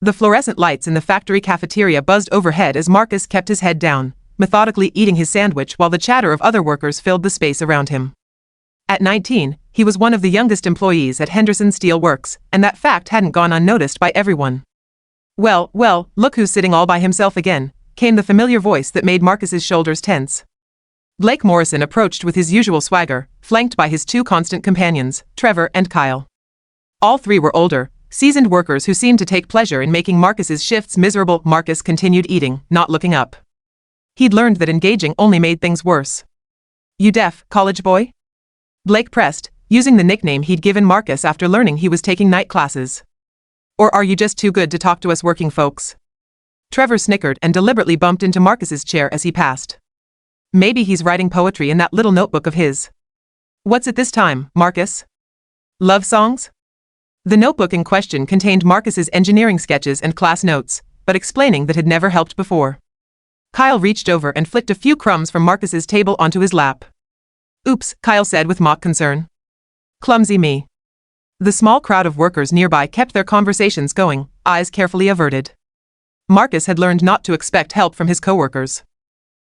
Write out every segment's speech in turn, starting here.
The fluorescent lights in the factory cafeteria buzzed overhead as Marcus kept his head down, methodically eating his sandwich while the chatter of other workers filled the space around him. At 19, he was one of the youngest employees at Henderson Steel Works, and that fact hadn't gone unnoticed by everyone. Well, look who's sitting all by himself again, came the familiar voice that made Marcus's shoulders tense. Blake Morrison approached with his usual swagger, flanked by his two constant companions, Trevor and Kyle. All three were older, seasoned workers who seemed to take pleasure in making Marcus's shifts miserable. Marcus continued eating, not looking up. He'd learned that engaging only made things worse. "You deaf, college boy?" Blake pressed, using the nickname he'd given Marcus after learning he was taking night classes. "Or are you just too good to talk to us working folks?" Trevor snickered and deliberately bumped into Marcus's chair as he passed. "Maybe he's writing poetry in that little notebook of his." "What's it this time, Marcus? Love songs?" The notebook in question contained Marcus's engineering sketches and class notes, but explaining that had never helped before. Kyle reached over and flicked a few crumbs from Marcus's table onto his lap. "Oops," Kyle said with mock concern. "Clumsy me." The small crowd of workers nearby kept their conversations going, eyes carefully averted. Marcus had learned not to expect help from his coworkers.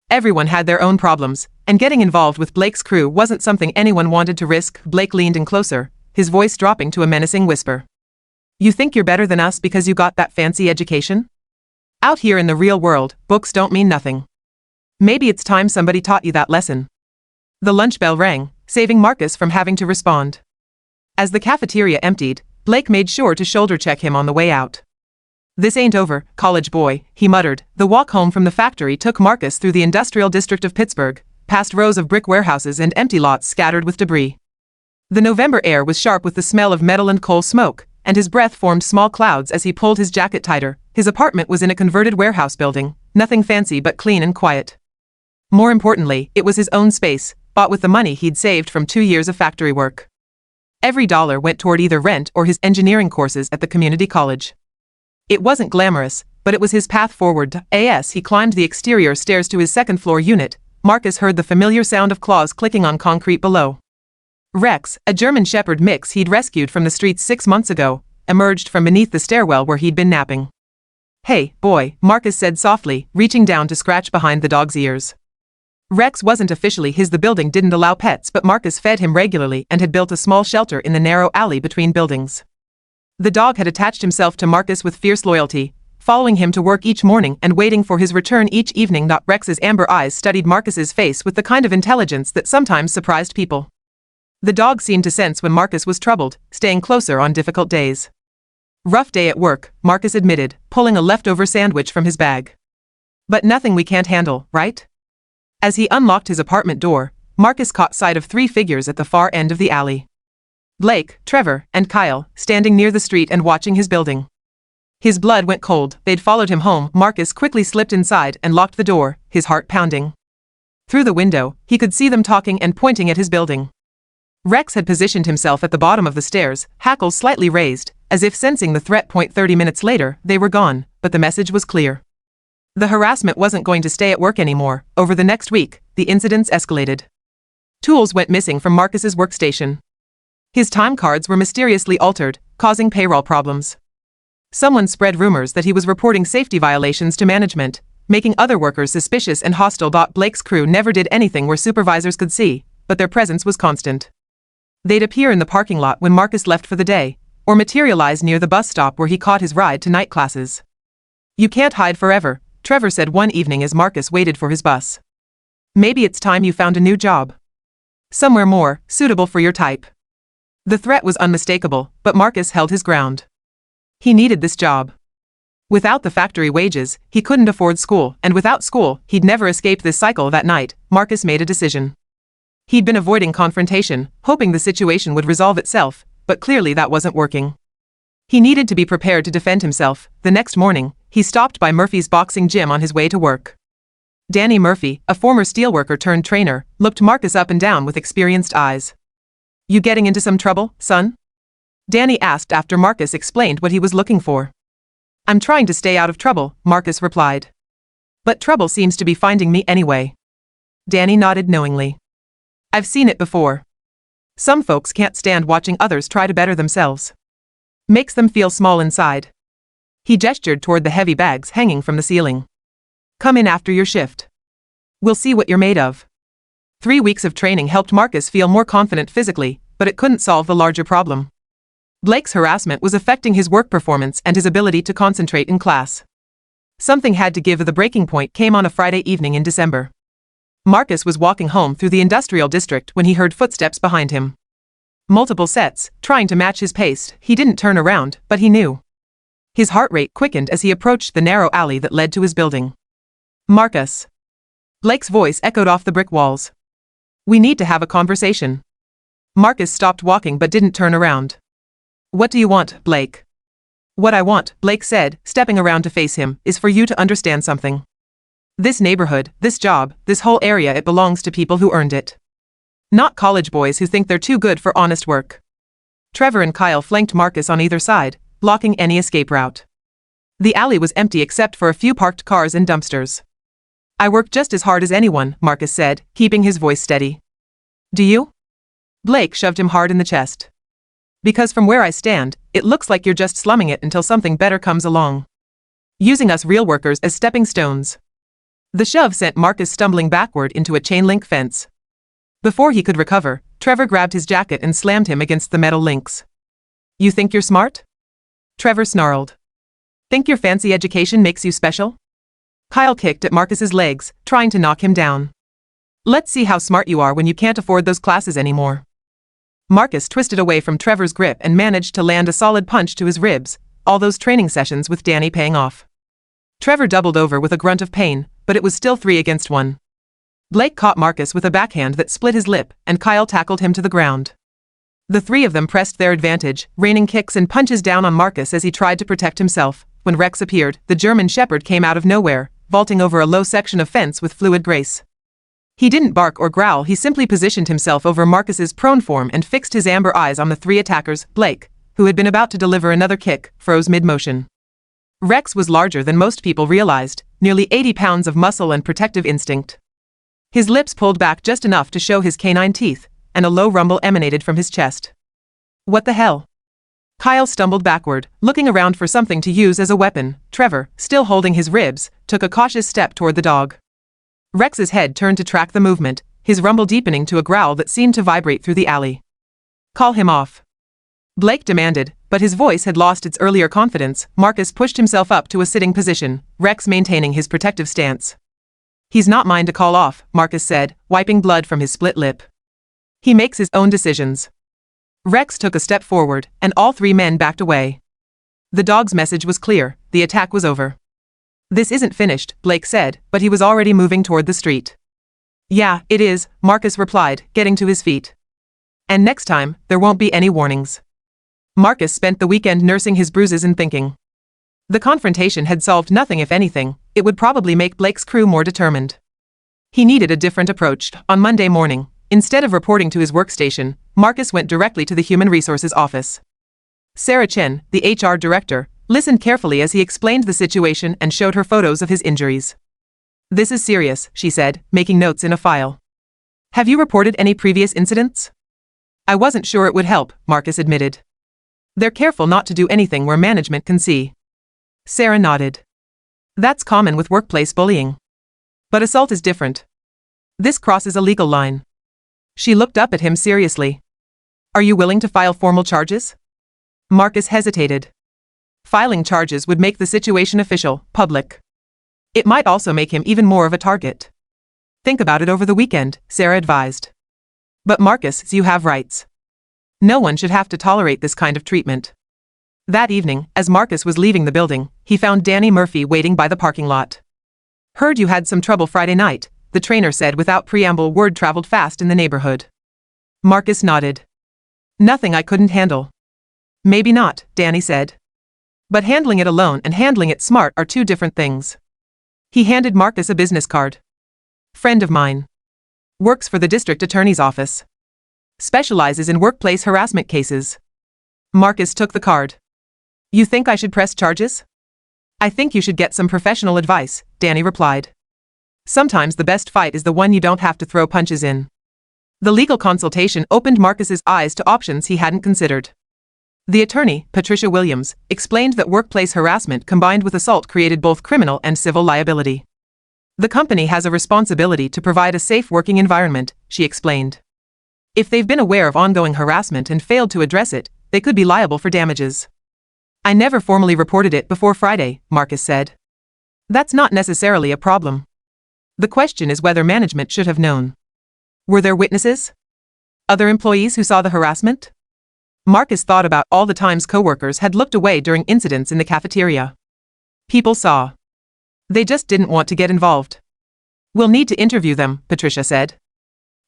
Everyone had their own problems, and getting involved with Blake's crew wasn't something anyone wanted to risk. Blake leaned in closer, his voice dropping to a menacing whisper. "You think you're better than us because you got that fancy education? Out here in the real world, books don't mean nothing. Maybe it's time somebody taught you that lesson." The lunch bell rang, saving Marcus from having to respond. As the cafeteria emptied, Blake made sure to shoulder check him on the way out. "This ain't over, college boy," he muttered. The walk home from the factory took Marcus through the industrial district of Pittsburgh, past rows of brick warehouses and empty lots scattered with debris. The November air was sharp with the smell of metal and coal smoke, and his breath formed small clouds as he pulled his jacket tighter. His apartment was in a converted warehouse building, nothing fancy but clean and quiet. More importantly, it was his own space, bought with the money he'd saved from 2 years of factory work. Every dollar went toward either rent or his engineering courses at the community college. It wasn't glamorous, but it was his path forward. As he climbed the exterior stairs to his second-floor unit, Marcus heard the familiar sound of claws clicking on concrete below. Rex, a German Shepherd mix he'd rescued from the streets 6 months ago, emerged from beneath the stairwell where he'd been napping. "Hey, boy," Marcus said softly, reaching down to scratch behind the dog's ears. Rex wasn't officially his. The building didn't allow pets, but Marcus fed him regularly and had built a small shelter in the narrow alley between buildings. The dog had attached himself to Marcus with fierce loyalty, following him to work each morning and waiting for his return each evening. Rex's amber eyes studied Marcus's face with the kind of intelligence that sometimes surprised people. The dog seemed to sense when Marcus was troubled, staying closer on difficult days. "Rough day at work," Marcus admitted, pulling a leftover sandwich from his bag. "But nothing we can't handle, right?" As he unlocked his apartment door, Marcus caught sight of 3 figures at the far end of the alley. Blake, Trevor, and Kyle, standing near the street and watching his building. His blood went cold. They'd followed him home. Marcus quickly slipped inside and locked the door, his heart pounding. Through the window, he could see them talking and pointing at his building. Rex had positioned himself at the bottom of the stairs, hackles slightly raised, as if sensing the threat. 30 minutes later, they were gone, but the message was clear. The harassment wasn't going to stay at work anymore. Over the next week, the incidents escalated. Tools went missing from Marcus's workstation. His time cards were mysteriously altered, causing payroll problems. Someone spread rumors that he was reporting safety violations to management, making other workers suspicious and hostile. Blake's crew never did anything where supervisors could see, but their presence was constant. They'd appear in the parking lot when Marcus left for the day, or materialize near the bus stop where he caught his ride to night classes. "You can't hide forever," Trevor said one evening as Marcus waited for his bus. "Maybe it's time you found a new job. Somewhere more suitable for your type." The threat was unmistakable, but Marcus held his ground. He needed this job. Without the factory wages, he couldn't afford school, and without school, he'd never escape this cycle. That night, Marcus made a decision. He'd been avoiding confrontation, hoping the situation would resolve itself, but clearly that wasn't working. He needed to be prepared to defend himself. The next morning, he stopped by Murphy's boxing gym on his way to work. Danny Murphy, a former steelworker turned trainer, looked Marcus up and down with experienced eyes. "You getting into some trouble, son?" Danny asked after Marcus explained what he was looking for. "I'm trying to stay out of trouble," Marcus replied. "But trouble seems to be finding me anyway." Danny nodded knowingly. "I've seen it before. Some folks can't stand watching others try to better themselves. Makes them feel small inside. He gestured toward the heavy bags hanging from the ceiling. Come in after your shift. We'll see what you're made of. 3 weeks of training helped Marcus feel more confident physically, but it couldn't solve the larger problem. Blake's harassment was affecting his work performance and his ability to concentrate in class. Something had to give. The breaking point came on a Friday evening in December. Marcus was walking home through the industrial district when he heard footsteps behind him. Multiple sets, trying to match his pace. He didn't turn around, but he knew. His heart rate quickened as he approached the narrow alley that led to his building. Marcus. Blake's voice echoed off the brick walls. We need to have a conversation. Marcus stopped walking but didn't turn around. What do you want, Blake? What I want, Blake said, stepping around to face him, is for you to understand something. This neighborhood, this job, this whole area, it belongs to people who earned it. Not college boys who think they're too good for honest work. Trevor and Kyle flanked Marcus on either side, blocking any escape route. The alley was empty except for a few parked cars and dumpsters. I work just as hard as anyone, Marcus said, keeping his voice steady. Do you? Blake shoved him hard in the chest. Because from where I stand, it looks like you're just slumming it until something better comes along. Using us real workers as stepping stones. The shove sent Marcus stumbling backward into a chain-link fence. Before he could recover, Trevor grabbed his jacket and slammed him against the metal links. You think you're smart? Trevor snarled. Think your fancy education makes you special? Kyle kicked at Marcus's legs, trying to knock him down. Let's see how smart you are when you can't afford those classes anymore. Marcus twisted away from Trevor's grip and managed to land a solid punch to his ribs, all those training sessions with Danny paying off. Trevor doubled over with a grunt of pain, but it was still 3 against 1. Blake caught Marcus with a backhand that split his lip, and Kyle tackled him to the ground. The 3 of them pressed their advantage, raining kicks and punches down on Marcus as he tried to protect himself. When Rex appeared, the German Shepherd came out of nowhere, vaulting over a low section of fence with fluid grace. He didn't bark or growl, he simply positioned himself over Marcus's prone form and fixed his amber eyes on the 3 attackers. Blake, who had been about to deliver another kick, froze mid-motion. Rex was larger than most people realized, nearly 80 pounds of muscle and protective instinct. His lips pulled back just enough to show his canine teeth, and a low rumble emanated from his chest. What the hell? Kyle stumbled backward, looking around for something to use as a weapon. Trevor, still holding his ribs, took a cautious step toward the dog. Rex's head turned to track the movement, his rumble deepening to a growl that seemed to vibrate through the alley. Call him off. Blake demanded, but his voice had lost its earlier confidence. Marcus pushed himself up to a sitting position, Rex maintaining his protective stance. He's not mine to call off, Marcus said, wiping blood from his split lip. He makes his own decisions. Rex took a step forward, and all 3 men backed away. The dog's message was clear, the attack was over. This isn't finished, Blake said, but he was already moving toward the street. Yeah, it is, Marcus replied, getting to his feet. And next time, there won't be any warnings. Marcus spent the weekend nursing his bruises and thinking. The confrontation had solved nothing. If anything, it would probably make Blake's crew more determined. He needed a different approach. On Monday morning, instead of reporting to his workstation, Marcus went directly to the Human Resources office. Sarah Chen, the HR director, listened carefully as he explained the situation and showed her photos of his injuries. This is serious, she said, making notes in a file. Have you reported any previous incidents? I wasn't sure it would help, Marcus admitted. They're careful not to do anything where management can see. Sarah nodded. That's common with workplace bullying. But assault is different. This crosses a legal line. She looked up at him seriously. Are you willing to file formal charges? Marcus hesitated. Filing charges would make the situation official, public. It might also make him even more of a target. Think about it over the weekend, Sarah advised. But Marcus, you have rights. No one should have to tolerate this kind of treatment. That evening, as Marcus was leaving the building, he found Danny Murphy waiting by the parking lot. Heard you had some trouble Friday night, the trainer said without preamble. Word traveled fast in the neighborhood. Marcus nodded. Nothing I couldn't handle. Maybe not, Danny said. But handling it alone and handling it smart are 2 different things. He handed Marcus a business card. Friend of mine. Works for the district attorney's office. Specializes in workplace harassment cases. Marcus took the card. You think I should press charges? I think you should get some professional advice, Danny replied. Sometimes the best fight is the one you don't have to throw punches in. The legal consultation opened Marcus's eyes to options he hadn't considered. The attorney, Patricia Williams, explained that workplace harassment combined with assault created both criminal and civil liability. The company has a responsibility to provide a safe working environment, she explained. If they've been aware of ongoing harassment and failed to address it, they could be liable for damages. I never formally reported it before Friday, Marcus said. That's not necessarily a problem. The question is whether management should have known. Were there witnesses? Other employees who saw the harassment? Marcus thought about all the times coworkers had looked away during incidents in the cafeteria. People saw. They just didn't want to get involved. We'll need to interview them, Patricia said.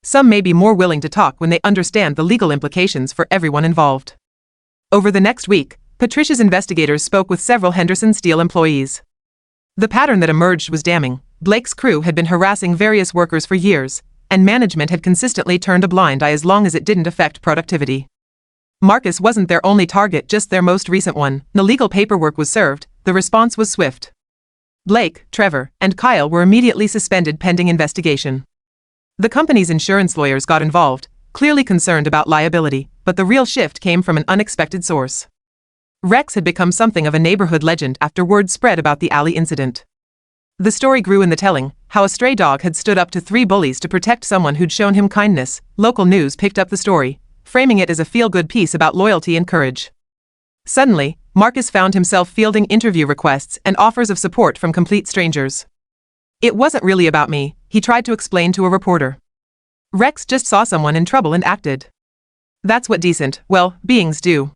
Some may be more willing to talk when they understand the legal implications for everyone involved. Over the next week, Patricia's investigators spoke with several Henderson Steel employees. The pattern that emerged was damning. Blake's crew had been harassing various workers for years, and management had consistently turned a blind eye as long as it didn't affect productivity. Marcus wasn't their only target, just their most recent one. The legal paperwork was served, the response was swift. Blake, Trevor, and Kyle were immediately suspended pending investigation. The company's insurance lawyers got involved, clearly concerned about liability, but the real shift came from an unexpected source. Rex had become something of a neighborhood legend after word spread about the alley incident. The story grew in the telling, how a stray dog had stood up to 3 bullies to protect someone who'd shown him kindness. Local news picked up the story, framing it as a feel-good piece about loyalty and courage. Suddenly, Marcus found himself fielding interview requests and offers of support from complete strangers. It wasn't really about me, he tried to explain to a reporter. Rex just saw someone in trouble and acted. That's what decent, well, beings do.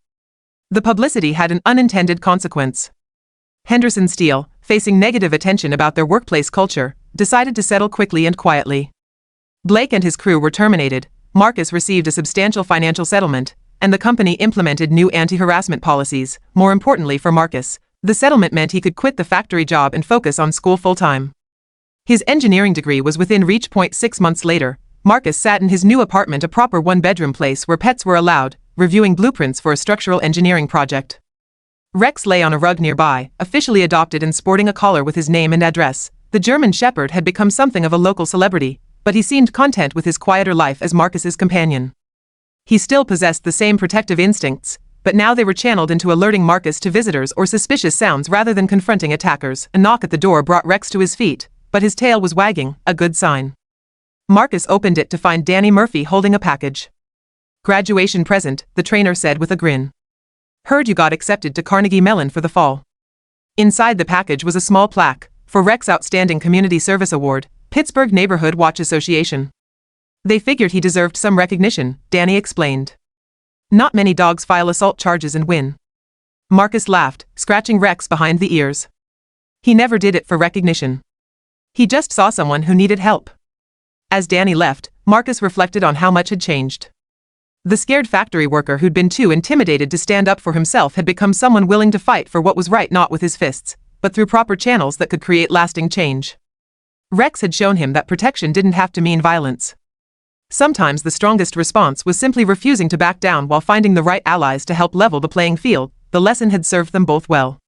The publicity had an unintended consequence. Henderson Steel, facing negative attention about their workplace culture, decided to settle quickly and quietly. Blake and his crew were terminated, Marcus received a substantial financial settlement, and the company implemented new anti-harassment policies. More importantly for Marcus, the settlement meant he could quit the factory job and focus on school full-time. His engineering degree was within reach. 6 months later, Marcus sat in his new apartment, a proper one-bedroom place where pets were allowed, reviewing blueprints for a structural engineering project. Rex lay on a rug nearby, officially adopted and sporting a collar with his name and address. The German Shepherd had become something of a local celebrity, but he seemed content with his quieter life as Marcus's companion. He still possessed the same protective instincts, but now they were channeled into alerting Marcus to visitors or suspicious sounds rather than confronting attackers. A knock at the door brought Rex to his feet, but his tail was wagging, a good sign. Marcus opened it to find Danny Murphy holding a package. Graduation present, the trainer said with a grin. Heard you got accepted to Carnegie Mellon for the fall. Inside the package was a small plaque, for Rex Outstanding Community Service Award, Pittsburgh Neighborhood Watch Association. They figured he deserved some recognition, Danny explained. Not many dogs file assault charges and win. Marcus laughed, scratching Rex behind the ears. He never did it for recognition. He just saw someone who needed help. As Danny left, Marcus reflected on how much had changed. The scared factory worker who'd been too intimidated to stand up for himself had become someone willing to fight for what was right, not with his fists, but through proper channels that could create lasting change. Rex had shown him that protection didn't have to mean violence. Sometimes the strongest response was simply refusing to back down while finding the right allies to help level the playing field. The lesson had served them both well.